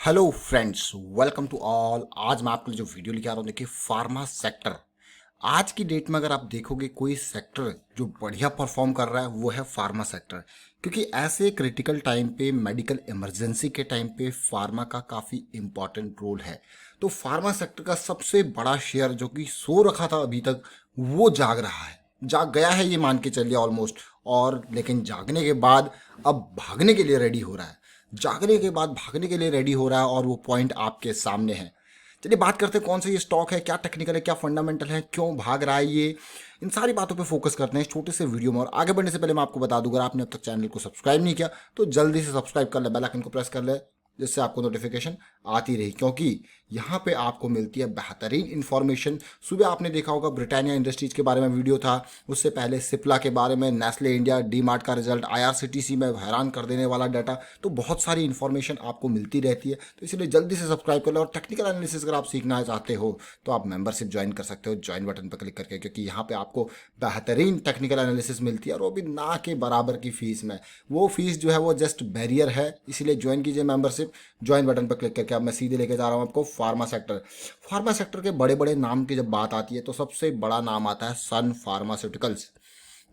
Hello friends, welcome to all. आज मैं आपके लिए जो वीडियो लेके आ रहा हूँ, देखिए फार्मा सेक्टर। आज की डेट में अगर आप देखोगे कोई सेक्टर जो बढ़िया परफॉर्म कर रहा है वो है फार्मा सेक्टर। क्योंकि ऐसे क्रिटिकल टाइम पे, मेडिकल इमरजेंसी के टाइम पे फार्मा का काफ़ी इम्पॉर्टेंट रोल है। तो फार्मा सेक्टर का सबसे बड़ा शेयर जो कि सो रखा था अभी तक, वो जाग रहा है, जाग गया है ये मान के चलिए ऑलमोस्ट। और लेकिन जागने के बाद अब भागने के लिए रेडी हो रहा है, जागने के बाद भागने के लिए रेडी हो रहा है, और वो पॉइंट आपके सामने है। चलिए बात करते हैं कौन सा ये स्टॉक है, क्या टेक्निकल है, क्या फंडामेंटल है, क्यों भाग रहा है ये। इन सारी बातों पे फोकस करते हैं इस छोटे से वीडियो में। और आगे बढ़ने से पहले मैं आपको बता दूं, अगर आपने अब तक चैनल को सब्सक्राइब नहीं किया तो जल्दी से सब्सक्राइब कर ले, बेल आइकन को प्रेस कर ले, जिससे आपको नोटिफिकेशन आती रही। क्योंकि यहाँ पे आपको मिलती है बेहतरीन इन्फॉर्मेशन। सुबह आपने देखा होगा ब्रिटानिया इंडस्ट्रीज के बारे में वीडियो था, उससे पहले सिप्ला के बारे में, नेस्ले इंडिया, डी मार्ट का रिजल्ट, आईआरसीटीसी में हैरान कर देने वाला डाटा। तो बहुत सारी इन्फॉर्मेशन आपको मिलती रहती है, तो इसलिए जल्दी से सब्सक्राइब कर लो। और टेक्निकल एनालिसिस अगर आप सीखना चाहते हो तो आप मेंबरशिप ज्वाइन कर सकते हो, ज्वाइन बटन पर क्लिक करके, क्योंकि यहाँ पे आपको बेहतरीन टेक्निकल एनालिसिस मिलती है, और वो भी ना के बराबर की फीस में। वो फीस जो है वो जस्ट बैरियर है, इसीलिए ज्वाइन कीजिए मेंबरशिप, ज्वाइन बटन पर क्लिक करके। अब मैं सीधे लेके जा रहा हूँ आपको फार्मा सेक्टर। फार्मा सेक्टर के बड़े बड़े नाम की जब बात आती है तो सबसे बड़ा नाम आता है सन फार्मास्यूटिकल्स।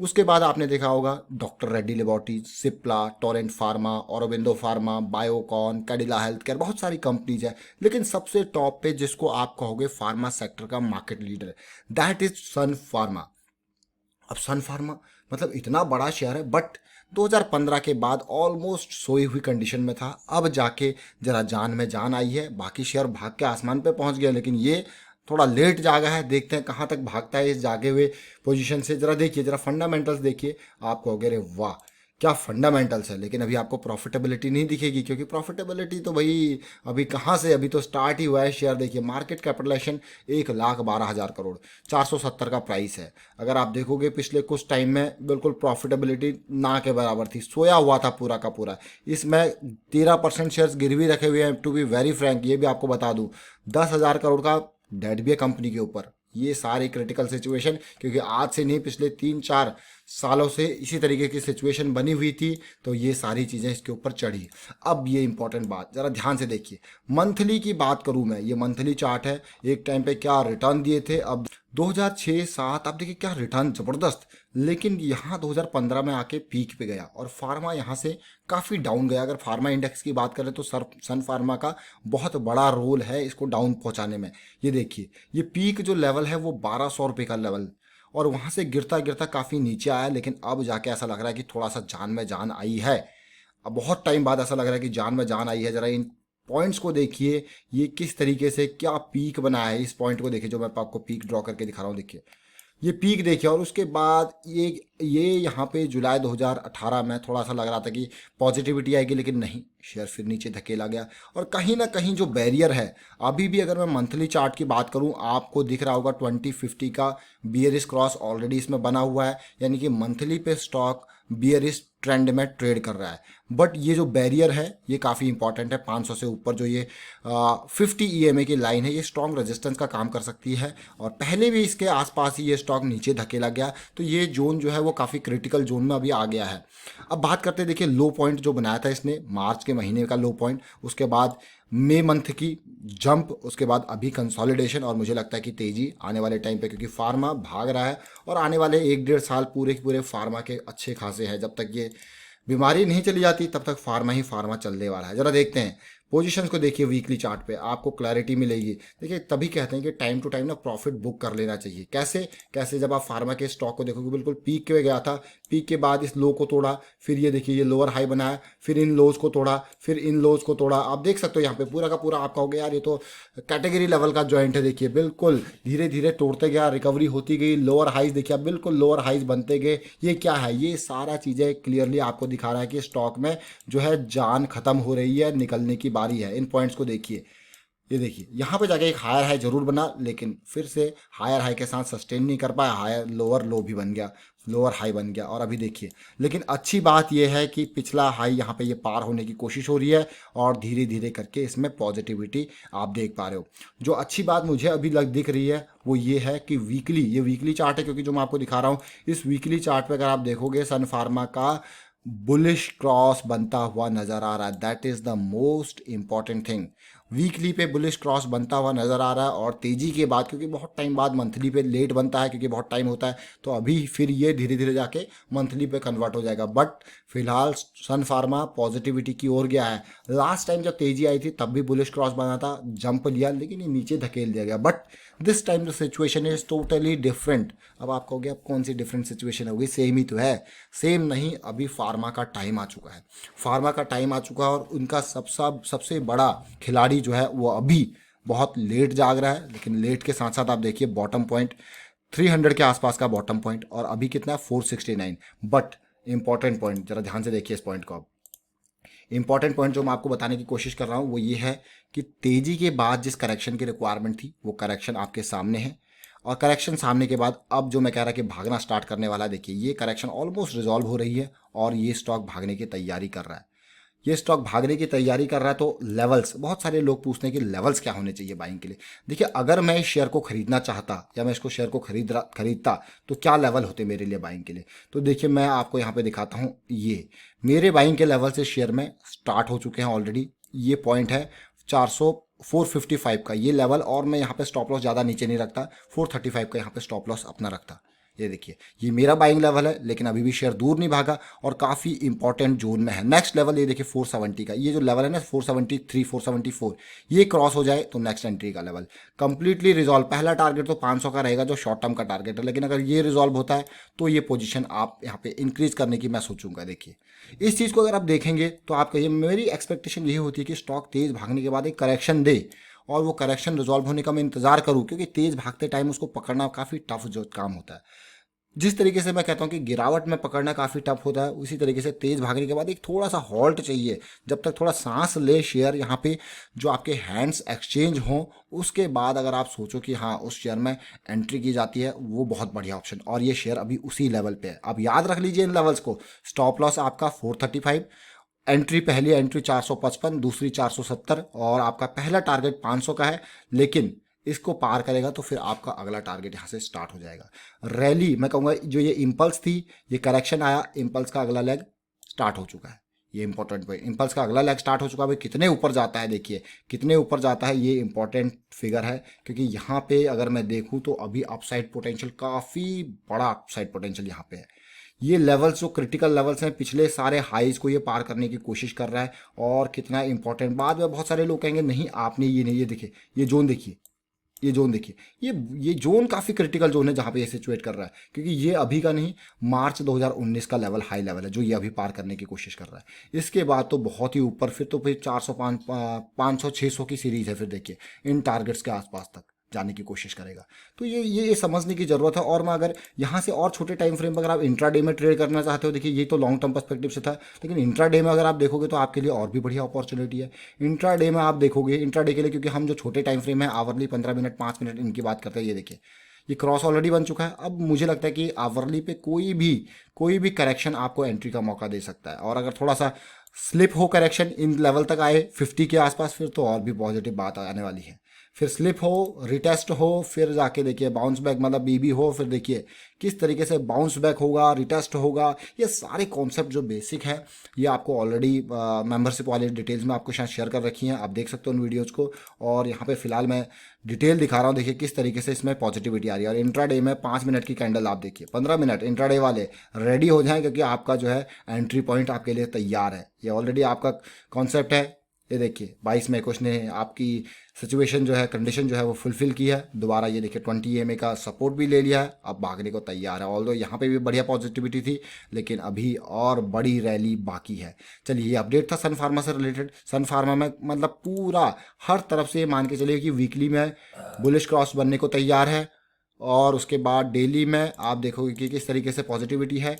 उसके बाद आपने देखा होगा doctor Reddy laboratories, Cipla, Torrent pharma, Aurobindo pharma, Biocon, Cadila health care, बहुत सारी कंपनीज है। लेकिन सबसे टॉप पे जिसको आप कहोगे फार्मा सेक्टर का market leader, that is Sun Pharma. अब सन फार्मा मतलब इतना बड़ा शेयर है, बट 2015 के बाद ऑलमोस्ट सोई हुई कंडीशन में था। अब जाके जरा जान में जान आई है, बाकी शेयर भाग के आसमान पे पहुंच गया, लेकिन ये थोड़ा लेट जागा है। देखते हैं कहाँ तक भागता है इस जागे हुए पोजीशन से। जरा देखिए, जरा फंडामेंटल्स देखिए, आप कहोगे अरे वाह क्या फंडामेंटल्स है। लेकिन अभी आपको प्रॉफिटेबिलिटी नहीं दिखेगी, क्योंकि प्रॉफिटेबिलिटी तो भाई अभी कहाँ से, अभी तो स्टार्ट ही हुआ है। शेयर देखिए, मार्केट कैपिटलाइजेशन 1,12,000 करोड़, 470 का प्राइस है। अगर आप देखोगे पिछले कुछ टाइम में बिल्कुल प्रॉफिटेबिलिटी ना के बराबर थी, सोया हुआ था पूरा का पूरा। इसमें 13% शेयर्स गिरवी रखे हुए हैं। टू बी वेरी फ्रैंक, ये भी आपको बता दूं, 10,000 करोड़ का डेट भी है कंपनी के ऊपर। ये सारी क्रिटिकल सिचुएशन, क्योंकि आज से नहीं, पिछले 3-4 सालों से इसी तरीके की सिचुएशन बनी हुई थी, तो ये सारी चीज़ें इसके ऊपर चढ़ी। अब ये इंपॉर्टेंट बात जरा ध्यान से देखिए, मंथली की बात करूं मैं, ये मंथली चार्ट है। एक टाइम पे क्या रिटर्न दिए थे, अब 2006-07 आप देखिए क्या रिटर्न जबरदस्त। लेकिन यहाँ 2015 में आके पीक पे गया, और फार्मा यहाँ से काफ़ी डाउन गया। अगर फार्मा इंडेक्स की बात करें तो सन फार्मा का बहुत बड़ा रोल है इसको डाउन पहुँचाने में। ये देखिए, ये पीक जो लेवल है वो 1,200 रुपये का लेवल, और वहाँ से गिरता गिरता काफ़ी नीचे आया। लेकिन अब जाके ऐसा लग रहा है कि थोड़ा सा जान में जान आई है। अब बहुत टाइम बाद ऐसा लग रहा है कि जान में जान आई है। जरा इन पॉइंट्स को देखिए, ये किस तरीके से क्या पीक बनाया है। इस पॉइंट को देखिए जो मैं आपको पीक ड्रॉ करके दिखा रहा हूँ, देखिए ये पीक देखिए। और उसके बाद ये यहाँ पे जुलाई 2018 में थोड़ा सा लग रहा था कि पॉजिटिविटी आएगी, लेकिन नहीं, शेयर फिर नीचे धकेला गया। और कहीं ना कहीं जो बैरियर है, अभी भी अगर मैं मंथली चार्ट की बात करूं, आपको दिख रहा होगा 2050 का बियरिश क्रॉस ऑलरेडी इसमें बना हुआ है। यानी कि मंथली पे स्टॉक बियरिश ट्रेंड में ट्रेड कर रहा है। बट ये जो बैरियर है ये काफ़ी इंपॉर्टेंट है। 500 से ऊपर जो ये 50 ईएमए की लाइन है, ये स्ट्रॉन्ग रेजिस्टेंस का काम कर सकती है। और पहले भी इसके आसपास ही ये स्टॉक नीचे धकेला गया, तो ये जोन जो है वो काफ़ी क्रिटिकल जोन में अभी आ गया है। अब बात करते हैं, देखिए लो पॉइंट जो बनाया था इसने, मार्च के महीने का लो पॉइंट, उसके बाद मई मंथ की जंप, उसके बाद अभी कंसोलिडेशन, और मुझे लगता है कि तेज़ी आने वाले टाइम पे, क्योंकि फार्मा भाग रहा है। और आने वाले 1-1.5 साल पूरे के पूरे फार्मा के अच्छे खासे हैं। जब तक ये बीमारी नहीं चली जाती तब तक फार्मा ही फार्मा चलने वाला है। जरा देखते हैं पोजीशंस को, देखिए वीकली चार्ट पे आपको क्लैरिटी मिलेगी। देखिए तभी कहते हैं कि टाइम टू टाइम ना प्रॉफिट बुक कर लेना चाहिए। कैसे कैसे, जब आप फार्मा के स्टॉक को देखोगे, बिल्कुल पीक पे गया था, पीक के बाद इस लो को तोड़ा, फिर ये देखिए ये लोअर हाई बनाया, फिर इन लोज को तोड़ा, फिर इन लोज को तोड़ा। आप देख सकते हो यहाँ पे पूरा का पूरा, आप कहोगे यार ये तो कैटेगरी लेवल का जॉइंट है। देखिए बिल्कुल धीरे धीरे तोड़ते गया, रिकवरी होती गई, लोअर हाइज देखिए, अब बिल्कुल लोअर हाइज बनते गए। ये क्या है, ये सारा चीज़ें क्लियरली आपको दिखा रहा है कि स्टॉक में जो है जान खत्म हो रही है, निकलने की बारी है। इन पॉइंट्स को देखिए, ये देखिए यहाँ पे जाके एक हायर हाई जरूर बना, लेकिन फिर से हायर हाई के साथ सस्टेन नहीं कर पाया, हायर लोअर लो भी बन गया, लोअर हाई बन गया। और अभी देखिए, लेकिन अच्छी बात यह है कि पिछला हाई यहाँ पे ये पार होने की कोशिश हो रही है, और धीरे धीरे करके इसमें पॉजिटिविटी आप देख पा रहे हो। जो अच्छी बात मुझे अभी दिख रही है वो ये है कि ये वीकली चार्ट है, क्योंकि जो मैं आपको दिखा रहा हूँ, इस वीकली चार्ट पे अगर आप देखोगे सन फार्मा का बुलिश क्रॉस बनता हुआ नजर आ रहा है। That is the most important thing. Weekly पे बुलिश क्रॉस बनता हुआ नजर आ रहा है और तेजी के बाद, क्योंकि बहुत टाइम बाद मंथली पे लेट बनता है क्योंकि बहुत टाइम होता है, तो अभी फिर ये धीरे धीरे जाके मंथली पे कन्वर्ट हो जाएगा। बट फिलहाल सन फार्मा पॉजिटिविटी की ओर गया है। लास्ट टाइम जब तेजी आई थी तब भी बुलिश क्रॉस बना था, जंप लिया, लेकिन ये नीचे धकेल दिया गया। But this time the situation is totally different. अब आप कहोगे अब कौन सी डिफरेंट सिचुएशन होगी, सेम ही तो है। सेम नहीं, अभी फार्मा का टाइम आ चुका है। फार्मा का टाइम आ चुका है और उनका सबसे बड़ा खिलाड़ी जो है वो अभी बहुत लेट जाग रहा है। लेकिन लेट के साथ साथ आप देखिए बॉटम पॉइंट 300 के आसपास का बॉटम पॉइंट, और अभी कितना है 469। बट इंपॉर्टेंट पॉइंट जरा ध्यान से देखिए इस पॉइंट को। अब इंपॉर्टेंट पॉइंट जो मैं आपको बताने की कोशिश कर रहा हूँ वो ये है कि तेजी के बाद जिस करेक्शन की रिक्वायरमेंट थी वो करेक्शन आपके सामने है। और करेक्शन सामने के बाद अब जो मैं कह रहा कि भागना स्टार्ट करने वाला है, देखिए ये करेक्शन ऑलमोस्ट रिजॉल्व हो रही है और ये स्टॉक भागने की तैयारी कर रहा है। ये स्टॉक भागने की तैयारी कर रहा है। तो लेवल्स, बहुत सारे लोग पूछते हैं कि लेवल्स क्या होने चाहिए बाइंग के लिए। देखिए अगर मैं इस शेयर को खरीदना चाहता या मैं इसको शेयर को खरीदता तो क्या लेवल होते मेरे लिए बाइंग के लिए। तो देखिए मैं आपको यहाँ पे दिखाता हूँ, ये मेरे बाइंग के लेवल से शेयर में स्टार्ट हो चुके हैं ऑलरेडी। ये पॉइंट है 455 का ये लेवल, और मैं यहाँ पे स्टॉप लॉस ज़्यादा नीचे नहीं रखता, 435 का यहाँ पे स्टॉप लॉस अपना रखता। ये देखिए ये मेरा बाइंग लेवल है, लेकिन अभी भी शेयर दूर नहीं भागा और काफ़ी इंपॉर्टेंट जोन में है। नेक्स्ट लेवल ये देखिए 470 का, ये जो लेवल है ना 473 474, ये क्रॉस हो जाए तो नेक्स्ट एंट्री का लेवल कंप्लीटली रिजॉल्व। पहला टारगेट तो 500 का रहेगा जो शॉर्ट टर्म का टारगेट है, लेकिन अगर ये रिजॉल्व होता है तो ये पोजीशन आप यहाँ पे इंक्रीज करने की मैं सोचूंगा। देखिए इस चीज़ को अगर आप देखेंगे तो आप कहिए, मेरी एक्सपेक्टेशन यही होती है कि स्टॉक तेज भागने के बाद एक करेक्शन दे और वो करेक्शन रिजॉल्व होने का मैं इंतजार करूं, क्योंकि तेज भागते टाइम उसको पकड़ना काफ़ी टफ जो काम होता है। जिस तरीके से मैं कहता हूँ कि गिरावट में पकड़ना काफ़ी टफ होता है, उसी तरीके से तेज भागने के बाद एक थोड़ा सा हॉल्ट चाहिए, जब तक थोड़ा सांस ले शेयर, यहाँ पे जो आपके हैंड्स एक्सचेंज हों, उसके बाद अगर आप सोचो कि हाँ उस शेयर में एंट्री की जाती है, वो बहुत बढ़िया ऑप्शन। और ये शेयर अभी उसी लेवल पे है। अब याद रख लीजिए इन लेवल्स को। स्टॉप लॉस आपका 435, एंट्री पहली एंट्री 455, दूसरी 470, और आपका पहला टारगेट 500 का है। लेकिन इसको पार करेगा तो फिर आपका अगला टारगेट यहाँ से स्टार्ट हो जाएगा। रैली मैं कहूँगा, जो ये इम्पल्स थी, ये करेक्शन आया, इम्पल्स का अगला लेग स्टार्ट हो चुका है। ये इंपॉर्टेंट पॉइंट, इम्पल्स का अगला लेग स्टार्ट हो चुका है। भाई कितने ऊपर जाता है, देखिए कितने ऊपर जाता है, ये इंपॉर्टेंट फिगर है। क्योंकि यहाँ पे अगर मैं देखूँ तो अभी अपसाइड पोटेंशियल, काफ़ी बड़ा अपसाइड पोटेंशियल यहाँ पे है। ये लेवल्स जो क्रिटिकल लेवल्स हैं, पिछले सारे हाईज को ये पार करने की कोशिश कर रहा है। और कितना इंपॉर्टेंट, बाद में बहुत सारे लोग कहेंगे नहीं आपने ये नहीं, ये देखिए ये जोन देखिए, ये जोन देखिए, ये जोन काफ़ी क्रिटिकल जोन है जहाँ पे ये सिचुएट कर रहा है। क्योंकि ये अभी का नहीं, मार्च 2019 का लेवल हाई लेवल है जो ये अभी पार करने की कोशिश कर रहा है। इसके बाद तो बहुत ही ऊपर, फिर तो फिर 405 500 600 की सीरीज है। फिर देखिए इन टारगेट्स के आसपास तक जाने की कोशिश करेगा। तो ये समझने की जरूरत है। और मैं अगर यहाँ से और छोटे टाइम फ्रेम पर अगर आप इंट्राडे में ट्रेड करना चाहते हो, देखिए ये तो लॉन्ग टर्म पर्सपेक्टिव से था, लेकिन इंट्राडे में अगर आप देखोगे तो आपके लिए और भी बढ़िया अपॉर्चुनिटी है। इंट्राडे में आप देखोगे, इंट्राडे के लिए, क्योंकि हम जो छोटे टाइम फ्रेम है आवरली 15 मिनट 5 मिनट इनकी बात करते हैं, ये देखिए ये क्रॉस ऑलरेडी बन चुका है। अब मुझे लगता है कि आवरली पे कोई भी करेक्शन आपको एंट्री का मौका दे सकता है। और अगर थोड़ा सा स्लिप हो करेक्शन, इन लेवल तक आए 50 के आसपास, फिर तो और भी पॉजिटिव बात आने वाली है। फिर स्लिप हो, रिटेस्ट हो, फिर जाके देखिए बाउंस बैक, मतलब बीबी हो, फिर देखिए किस तरीके से बाउंस बैक होगा, रिटेस्ट होगा। ये सारे कॉन्सेप्ट जो बेसिक है ये आपको ऑलरेडी मेंबरशिप वाले डिटेल्स में आपको शायद शेयर कर रखी हैं, आप देख सकते हो उन वीडियोज़ को। और यहाँ पे फिलहाल मैं डिटेल दिखा रहा हूँ, देखिए किस तरीके से इसमें पॉजिटिविटी आ रही है। और इंट्राडे में 5 मिनट की कैंडल आप देखिए, 15 मिनट इंट्राडे वाले रेडी हो जाएं, क्योंकि आपका जो है एंट्री पॉइंट आपके लिए तैयार है। ये ऑलरेडी आपका कॉन्सेप्ट है। ये देखिए 22 मई को इसने आपकी सिचुएशन जो है, कंडीशन जो है वो फुलफिल की है। दोबारा ये देखिए 20 EMA का सपोर्ट भी ले लिया है, अब भागने को तैयार है। ऑल्दो यहाँ पे भी बढ़िया पॉजिटिविटी थी, लेकिन अभी और बड़ी रैली बाकी है। चलिए ये अपडेट था सन फार्मा से रिलेटेड। सन फार्मा में मतलब पूरा हर तरफ से मान के चलिए कि वीकली में बुलिश क्रॉस बनने को तैयार है। और उसके बाद डेली में आप देखोगे कि किस तरीके से पॉजिटिविटी है,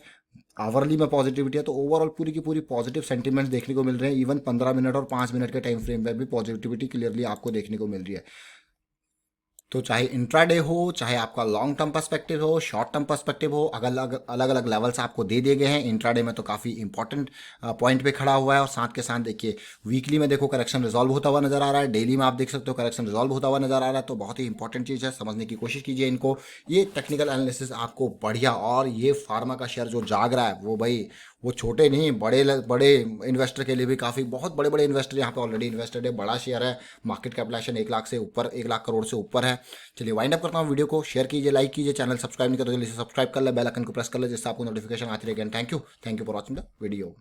आवरली में पॉजिटिविटी है। तो ओवरऑल पूरी की पूरी पॉजिटिव सेंटीमेंट्स देखने को मिल रहे हैं। इवन 15 मिनट और 5 मिनट के टाइम फ्रेम पे भी पॉजिटिविटी क्लियरली आपको देखने को मिल रही है। तो चाहे इंट्राडे हो, चाहे आपका लॉन्ग टर्म पर्सपेक्टिव हो, शॉर्ट टर्म पर्सपेक्टिव हो, अलग अलग लेवल्स आपको दे दिए गए हैं। इंट्राडे में तो काफ़ी इंपॉर्टेंट पॉइंट पे खड़ा हुआ है। और साथ के साथ देखिए वीकली में देखो करेक्शन रिजॉल्व होता हुआ नजर आ रहा है, डेली में आप देख सकते हो करेक्शन रिजॉल्व होता हुआ नजर आ रहा है। तो बहुत ही इंपॉर्टेंट चीज़ है, समझने की कोशिश कीजिए इनको। ये टेक्निकल एनालिसिस आपको बढ़िया। और ये फार्मा का शेयर जो जाग रहा है वो भाई वो छोटे नहीं, बड़े इन्वेस्टर के लिए भी काफ़ी, बहुत बड़े बड़े इन्वेस्टर यहाँ पे ऑलरेडी इन्वेस्टेड है, बड़ा शेयर है, मार्केट कैपिटलाइजेशन 1 लाख से ऊपर, 1 लाख करोड़ से ऊपर है। चलिए वाइंड अप करता हूँ वीडियो को, शेयर कीजिए, लाइक कीजिए, चैनल सब्सक्राइब नहीं करते तो जल्दी से सब्सक्राइब कर ले, बेल आइकन को प्रेस कर ले जिससे आपको नोटिफिकेशन आती रहेगी। Thank you for watching the video.